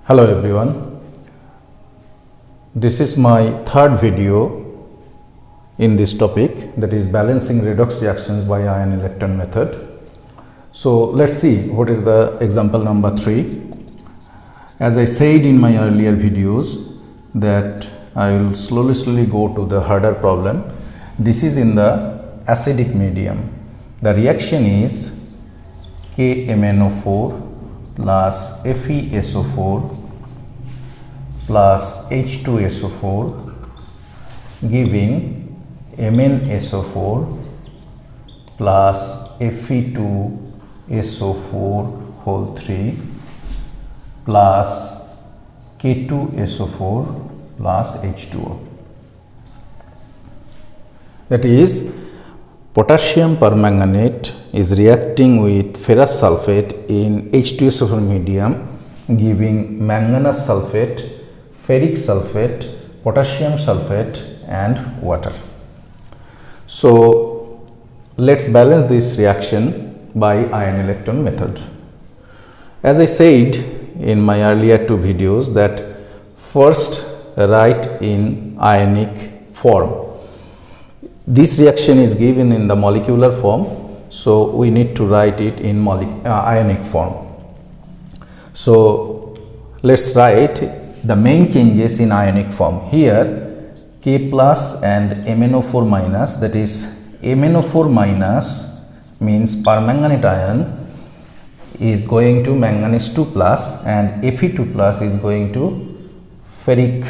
Hello everyone, this is my third video in this topic, that is balancing redox reactions by ion-electron method. So let's see what is the example number 3. As I said in my earlier videos that I will slowly go to the harder problem. This is in the acidic medium. The reaction is KMnO4 plus FeSO4 plus H2SO4 giving MnSO4 plus Fe2SO4 whole 3 plus K2SO4 plus H2O. That is, potassium permanganate is reacting with ferrous sulphate in H2SO4 medium, giving manganese sulphate, ferric sulphate, potassium sulphate and water. So let's balance this reaction by ion-electron method. As I said in my earlier two videos that first write in ionic form. This reaction is given in the molecular form, so we need to write it in ionic form. So let's write the main changes in ionic form. Here K plus and MnO4 minus, that is MnO4 minus means permanganate ion is going to manganese 2 plus and Fe2 plus is going to ferric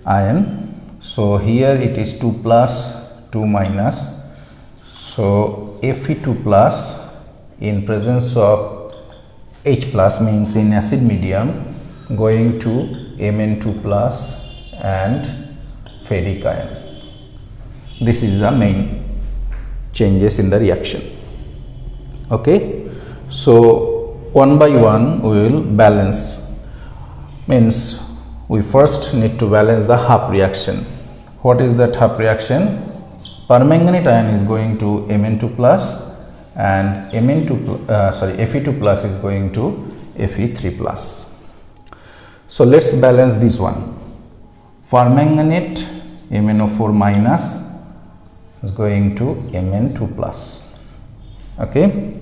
ion. So here it is 2 plus 2 minus, so Fe2 plus in presence of H plus means in acid medium going to Mn2 plus and ferric ion. This is the main changes in the reaction. Okay, so one by one we will balance, means we first need to balance the half reaction. What is that half reaction? Permanganate ion is going to Mn2 plus and Fe2 plus is going to Fe3 plus. So let's balance this one. Permanganate MnO4 minus is going to Mn2 plus. Okay.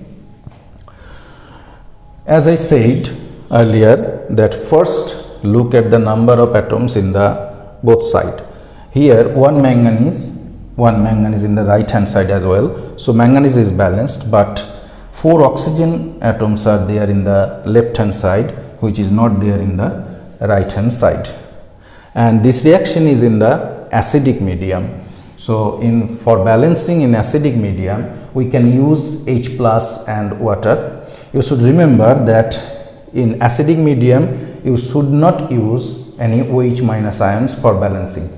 As I said earlier that first look at the number of atoms in the both side. Here one manganese in the right hand side as well, so manganese is balanced, but 4 oxygen atoms are there in the left hand side which is not there in the right hand side, and this reaction is in the acidic medium. So for balancing in acidic medium we can use H plus and water. You should remember that in acidic medium you should not use any OH minus ions for balancing.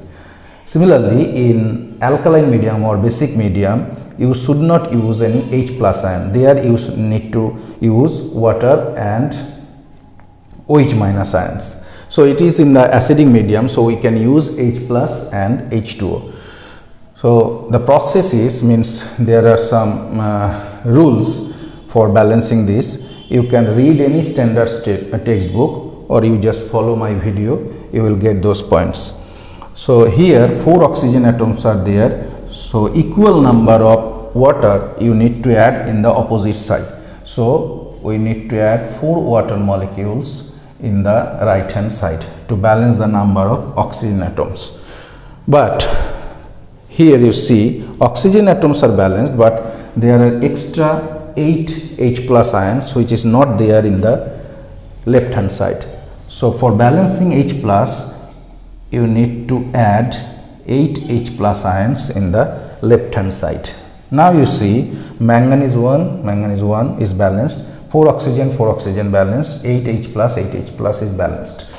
Similarly, in alkaline medium or basic medium, you should not use any H plus ion. There you need to use water and OH minus ions. So it is in the acidic medium, so we can use H plus and H2O. So the process is, means there are some rules for balancing this. You can read any standard textbook or you just follow my video, you will get those points. So here 4 oxygen atoms are there, so equal number of water you need to add in the opposite side. So we need to add 4 water molecules in the right hand side to balance the number of oxygen atoms. But here you see oxygen atoms are balanced, but there are extra 8 H plus ions which is not there in the left hand side. So for balancing H plus you need to add 8 H plus ions in the left hand side. Now you see manganese 1 is balanced, 4 oxygen balanced, 8 H plus is balanced.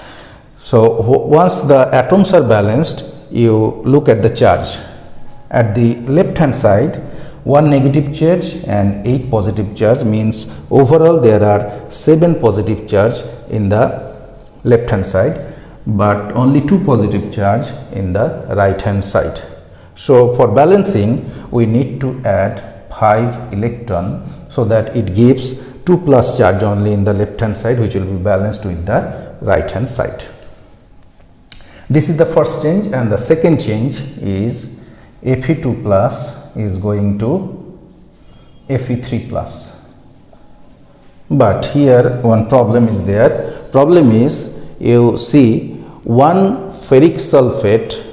So once the atoms are balanced, you look at the charge. At the left hand side 1 negative charge and 8 positive charge, means overall there are 7 positive charge in the left hand side, but only 2 positive charge in the right hand side. So for balancing we need to add 5 electron so that it gives 2 plus charge only in the left hand side, which will be balanced with the right hand side. This is the first change, and the second change is Fe2 plus is going to Fe3 plus. But here one problem is there. Problem is, you see, one ferric sulphate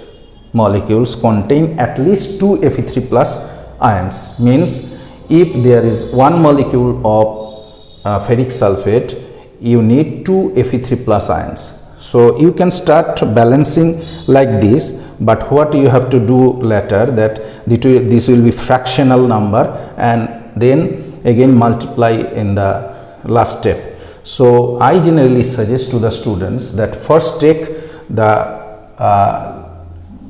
molecules contain at least 2 Fe3 plus ions. Means if there is one molecule of ferric sulphate, you need 2 Fe3 plus ions. So you can start balancing like this, but what you have to do later, that this will be fractional number, and then again multiply in the last step. So I generally suggest to the students that first take the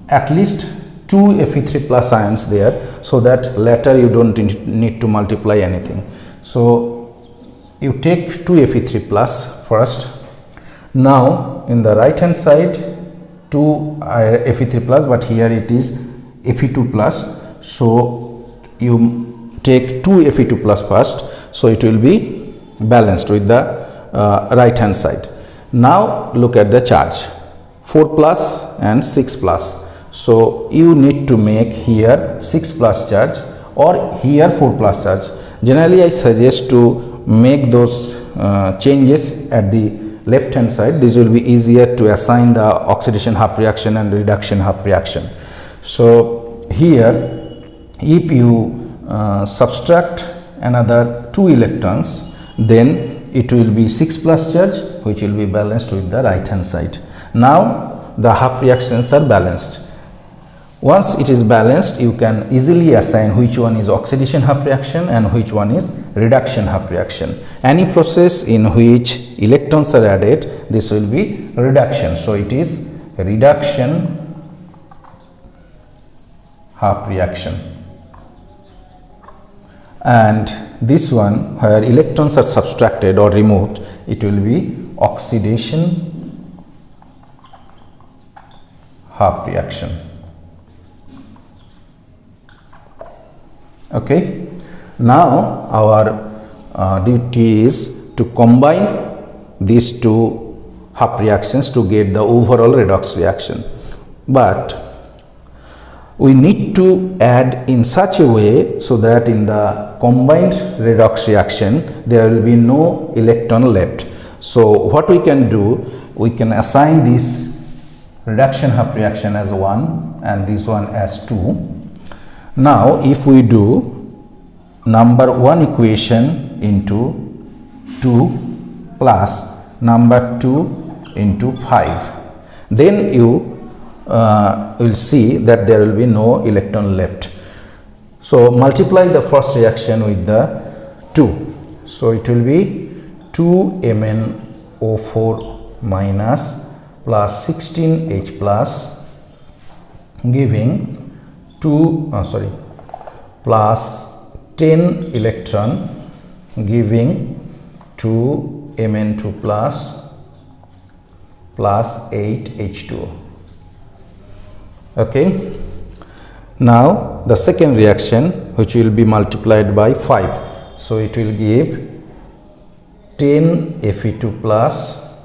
at least 2 Fe3 plus ions there, so that later you don't need to multiply anything. So you take 2 Fe3 plus first. Now in the right hand side 2 Fe3 plus, but here it is Fe2 plus, so you take 2 Fe2 plus first, so it will be balanced with the right hand side. Now look at the charge, 4 plus and 6 plus. So you need to make here 6 plus charge or here 4 plus charge. Generally I suggest to make those changes at the left hand side. This will be easier to assign the oxidation half reaction and reduction half reaction. So here if you subtract another 2 electrons, then it will be 6 plus charge, which will be balanced with the right hand side. Now the half reactions are balanced. Once it is balanced, you can easily assign which one is oxidation half reaction and which one is reduction half reaction. Any process in which electrons are added, this will be reduction. So it is reduction half reaction. And this one, where electrons are subtracted or removed, it will be oxidation half reaction. Okay. Now our duty is to combine these two half reactions to get the overall redox reaction, but we need to add in such a way so that in the combined redox reaction there will be no electron left. So what we can do, we can assign this reduction half reaction as 1 and this one as 2. Now if we do number 1 equation into 2 plus number 2 into 5, then you will see that there will be no electron left. So multiply the first reaction with the 2. So it will be 2 MnO4 minus plus 16H plus giving plus 10 electron giving 2 Mn2 plus 8 H2O. Okay. Now the second reaction, which will be multiplied by 5, so it will give 10 Fe2 plus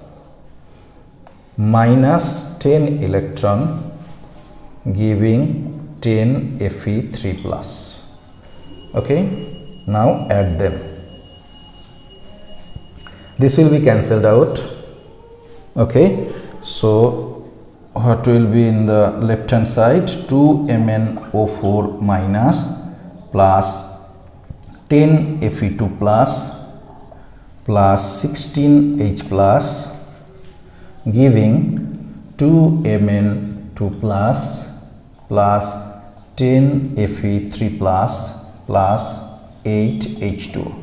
minus 10 electron giving 10 Fe3 plus. Okay. Now add them. This will be cancelled out. Okay. So what will be in the left hand side, 2 MnO4 minus plus 10 Fe2 plus 16H plus giving 2 Mn2 plus 10 Fe3 plus 8 H2O.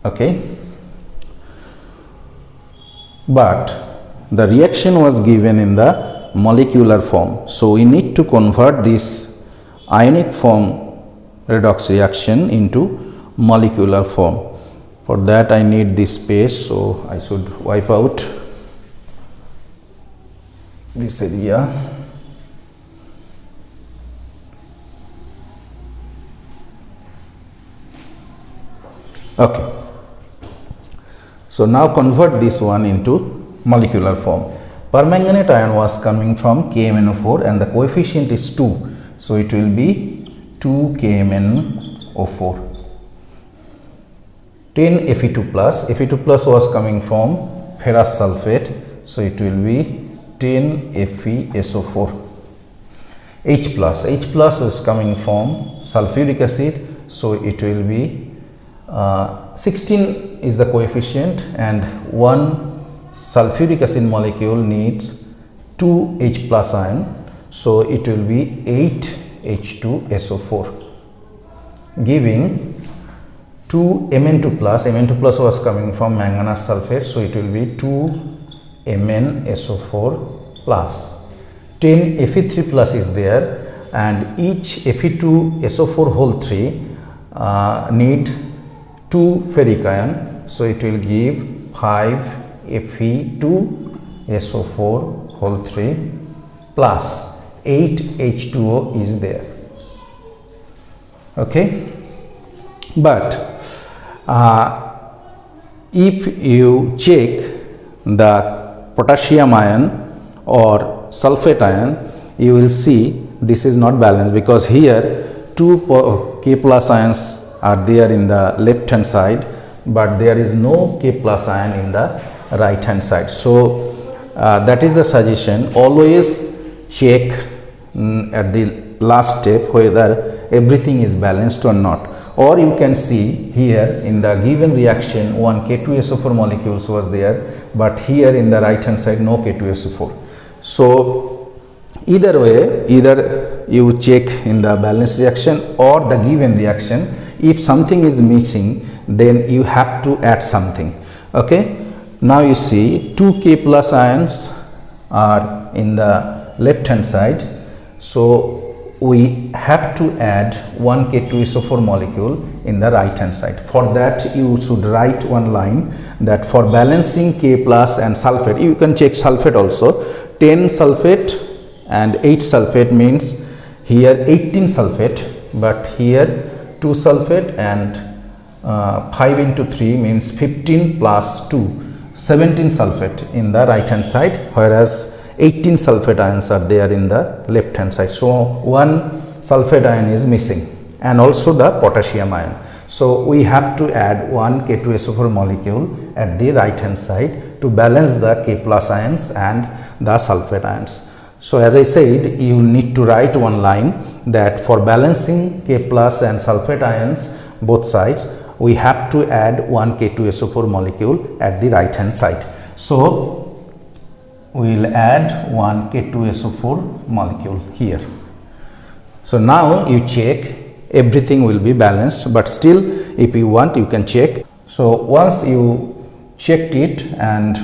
Okay. But the reaction was given in the molecular form, so we need to convert this ionic form redox reaction into molecular form. For that I need this space, so I should wipe out this area. Okay. So now convert this one into molecular form. Permanganate ion was coming from KMnO4 and the coefficient is 2. So it will be 2 KMnO4. 10 Fe2 plus. Fe2 plus was coming from ferrous sulphate. So it will be 10 FeSO4. H plus. H plus is coming from sulphuric acid. So it will be 16 is the coefficient and one sulphuric acid molecule needs 2 H plus ion. So it will be 8 H2SO4 giving 2 Mn2 plus. Mn2 plus was coming from manganese sulphate. So it will be 2 MnSO4 plus. 10 Fe3 plus is there and each Fe2SO4 whole 3 need 2 ferric ion. So it will give 5 Fe2SO4 whole 3 plus 8 H2O is there. Okay, but if you check the potassium ion or sulphate ion, you will see this is not balanced because here 2 K plus ions are there in the left hand side, but there is no K plus ion in the right hand side. So that is the suggestion. Always check at the last step whether everything is balanced or not. Or you can see here in the given reaction one K2SO4 molecules was there, but here in the right hand side no K2SO4. So either way, either you check in the balanced reaction or the given reaction. If something is missing, then you have to add something. Okay, now you see 2 K plus ions are in the left hand side. So we have to add one K2SO4 molecule in the right hand side. For that you should write one line that for balancing K plus and sulphate, you can check sulphate also. 10 sulphate and 8 sulphate means here 18 sulphate, but here 2 sulphate and 5 into 3 means 15 plus 2, 17 sulphate in the right hand side, whereas 18 sulphate ions are there in the left hand side. So one sulphate ion is missing and also the potassium ion. So we have to add one K2SO4 molecule at the right hand side to balance the K plus ions and the sulphate ions. So as I said, you need to write one line that for balancing K plus and sulphate ions both sides, we have to add one K2SO4 molecule at the right hand side. So we will add one K2SO4 molecule here. So now you check, everything will be balanced, but still if you want you can check. So once you checked it and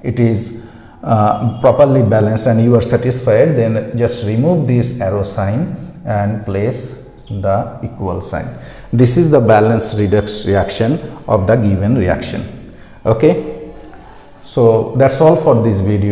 it is properly balanced and you are satisfied, then just remove this arrow sign and place the equal sign. This is the balanced redox reaction of the given reaction. Okay, so that's all for this video.